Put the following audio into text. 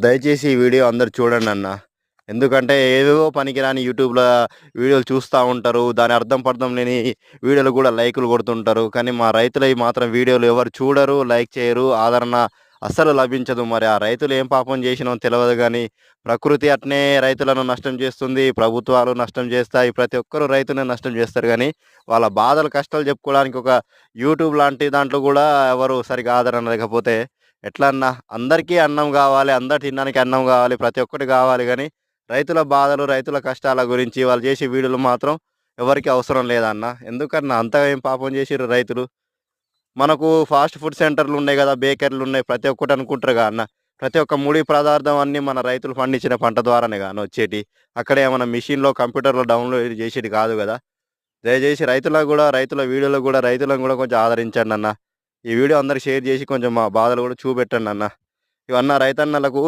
దయచేసి ఈ వీడియో అందరూ చూడండన్న. ఎందుకంటే ఏవేవో పనికిరాని యూట్యూబ్‌ల వీడియోలు చూస్తా ఉంటారు. దాని అర్థం పర్థం లేని వీడియోలు గూడా లైకులు కొడుతుంటారు. కానీ మా రైతులయి మాత్రం వీడియోలు ఎవరు చూడరు, లైక్ చేయరు, ఆదరణ అస్సలు లభించదు. మరి ఆ రైతులు ఏం పాపం చేసినో తెలవదు గానీ, ప్రకృతి అట్నే రైతులను నష్టం చేస్తుంది. ప్రభుత్వాలు నష్టం చేస్తాయి. ప్రతి ఒక్కరు రైతుని నష్టం చేస్తారు గానీ, వాళ్ళ బాధలు, కష్టాలు చెప్పుకోవడానికి ఒక యూట్యూబ్ లాంటి దాంట్లో గూడా ఎవరు సరిగ్గా ఆదరణ లేకపోతే ఎట్లా అన్నా? అందరికీ అన్నం గావాలి. అందరు తినడానికి అన్నం గావాలి. ప్రతి ఒక్కటి గావాలి గానీ, రైతుల బాధలు, రైతుల కష్టాల గురించి వాళ్ళు చేసే వీడియోలు మాత్రం ఎవరికీ అవసరం లేదన్న. ఎందుకన్నా అంతగా ఏం పాపం చేసిర్రు రైతులు? మనకు ఫాస్ట్ ఫుడ్ సెంటర్‌లున్నాయి గదా! బేకరీలున్నాయి. ప్రతి ఒక్కటి అనుకుంటారుగా అన్న. ప్రతి ఒక్క ముడి పదార్థం అన్నీ మన రైతులు పండించిన పంట ద్వారానేగా అన్న వచ్చేటియి. అక్కడ ఏమన్నా మిషన్‌లో, కంప్యూటర్‌లో డౌన్‌లోడ్ చేసేది కాదు గదా! దయచేసి రైతులకు గూడా, రైతుల వీడియోలకు గూడా రైతులను గూడా కొంచెం ఆదరించండన్న. ఈ వీడియో అందరికి షేర్ చేసి కొంచెం మా బాధలు గూడా చూపెట్టండన్న. ఇవన్న రైతన్నలకు